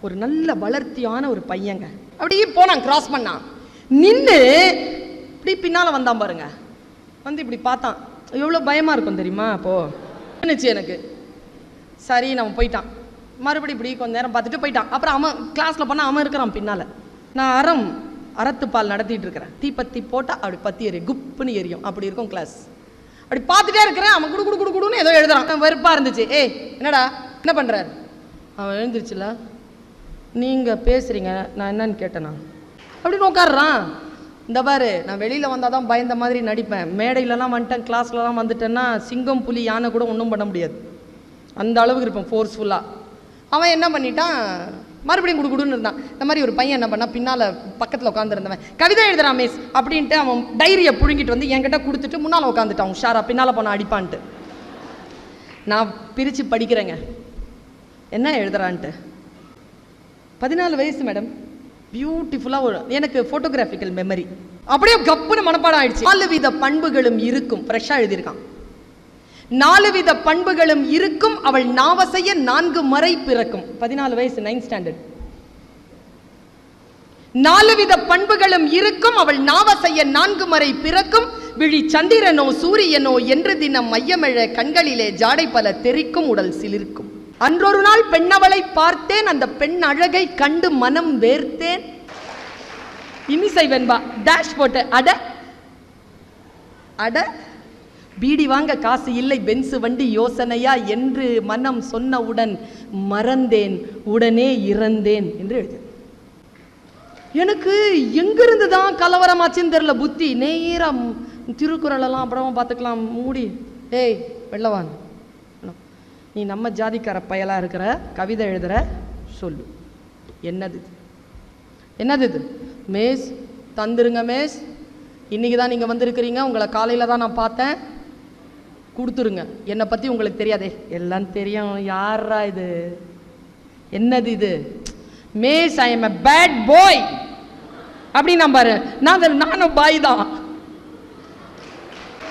ஒரு நல்ல வளர்த்தியான ஒரு பையங்க அப்படியே போனான், கிராஸ் பண்ணான், நின்று இப்படி பின்னால் வந்தான் பாருங்க. வந்து இப்படி பார்த்தான், எவ்வளோ பயமாக இருக்கும் தெரியுமா? அப்போது எனக்கு சரி நம்ம போயிட்டான். மறுபடி இப்படி கொஞ்ச நேரம் பார்த்துட்டு போயிட்டான். அப்புறம் அவன் கிளாஸில் போனால் அவன் இருக்கிறான் பின்னால். நான் அறத்துப்பால் நடத்திட்டு இருக்கிறேன். தீப்பத்தி போட்டால் அப்படி பற்றி எரியும், குப்புன்னு எரியும், அப்படி இருக்கும் கிளாஸ். அப்படி பார்த்துட்டே இருக்கிறேன். அவன் குடு குடு குடு குடுன்னு ஏதோ எழுதுறான். வெறுப்பாக இருந்துச்சு. என்னடா என்ன பண்ணுறாரு? அவன் எழுந்துருச்சுல, நீங்கள் பேசுகிறீங்க, நான் என்னன்னு கேட்டேனா அப்படின்னு உட்காடுறான். இந்த பாரு, நான் வெளியில் வந்தால் தான் பயந்த மாதிரி நடிப்பேன், மேடையிலலாம் வந்துட்டேன், கிளாஸ்லலாம் வந்துட்டேன்னா சிங்கம் புலி யானை கூட ஒன்றும் பண்ண முடியாது, அந்த அளவுக்கு இருப்பேன் ஃபோர்ஸ்ஃபுல்லாக. அவன் என்ன பண்ணிட்டான், மறுபடியும் குடுகுடுன்னு இருந்தான். இந்த மாதிரி ஒரு பையன் என்ன பண்ணான், பின்னால் பக்கத்தில் உட்காந்துருந்தவன் கவிதை எழுதுறான் மிஸ் அப்படின்ட்டு அவன் டைரியை புழுங்கிட்டு வந்து என்கிட்ட கொடுத்துட்டு முன்னால் உட்காந்துட்டான் உஷாரா, பின்னால் போன அடிப்பான்ட்டு. நான் பிரித்து படிக்கிறேங்க என்ன எழுதுறான்ட்டு. 14 வயசு மேடம், பியூட்டிஃபுல்லாக. எனக்கு ஃபோட்டோகிராஃபிக்கல் மெமரி அப்படியே கப்புன்னு மனப்பாடம் ஆயிடுச்சு. 4 வித பண்புகளும் இருக்கும், ஃப்ரெஷ்ஷாக எழுதியிருக்கான். 4 வித பண்புகளும் இருக்கும், அவள் நாவசைய 4 முறை பிறக்கும். 14 வயசு, 9th ஸ்டாண்டர்ட். 4 வித பண்புகளும் இருக்கும், அவள் நாவசைய 4 முறை பிறக்கும். விழி சந்திரனோ சூரியனோ என்று தினம் மையமெழ கண்களிலே ஜாடை பல தெரிக்கும், உடல் சிலிர்க்கும். அன்றொரு நாள் பெண்ணவளை பார்த்தேன், அந்த பெண் அழகை கண்டு மனம் வேர்த்தேன். இனிசை வெண்பா டேஷ் போட்டு அட அட பீடி வாங்க காசு இல்லை, பென்சு வண்டி யோசனையா என்று மனம் சொன்னவுடன் மறந்தேன், உடனே இறந்தேன் என்று எழுது. எனக்கு எங்கிருந்து தான் கலவரமாச்சுன்னு தெரியல. புத்தி நேரம் திருக்குறள் எல்லாம் அப்புறமா பார்த்துக்கலாம், மூடி. வெள்ளவான், நீ நம்ம ஜாதிக்கார பயலாக இருக்கிற, கவிதை எழுதுற, சொல்லு என்னது என்னது இது? மேஸ் தந்துருங்க மேஸ், இன்னைக்கு தான் நீங்கள் வந்திருக்கிறீங்க, உங்களை காலையில் தான் நான் பார்த்தேன், கொடுத்துருங்க. என்னை பற்றி உங்களுக்கு தெரியாதே? எல்லாம் தெரியும். யாரா இது? என்னது இது? மேஸ் I am a bad boy அப்படின்னு நான் பாரு. நானும் பாய் தான்.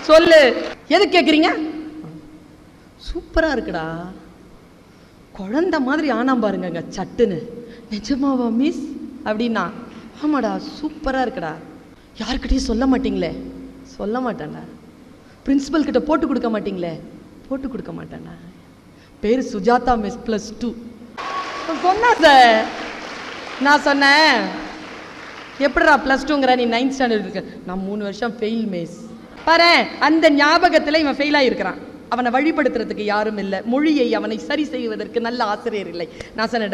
சொல்லு, எது கேட்குறீங்க? சூப்பராக இருக்குடா, குழந்தை மாதிரி ஆனாம் பாருங்க சட்டுன்னு. நிஜமாவா மிஸ் அப்படின்னா? ஆமாடா சூப்பராக இருக்குடா. யாருக்கிட்டையும் சொல்ல மாட்டீங்களே? சொல்ல மாட்டேன்டா. பிரின்சிபல் கிட்ட போட்டு கொடுக்க மாட்டீங்களே? போட்டு கொடுக்க மாட்டேன்டா. பேர் சுஜாதா மிஸ் +2 சொன்னா சார். நான் சொன்னேன், எப்படிடா +2ங்கிற, நீ 9th ஸ்டாண்டர்ட் இருக்க? நான் 3 வருஷம் ஃபெயில் மிஸ். பாரு, அந்த ஞாபகத்தில் இவன் ஃபெயிலாக இருக்கிறான். அவனை வழிபடுத்துறதுக்கு யாரும் இல்லை, மொழியை அவனை சரி செய்வதற்கு நல்ல ஆசிரியர் இல்லை. நான் சொன்னேன்,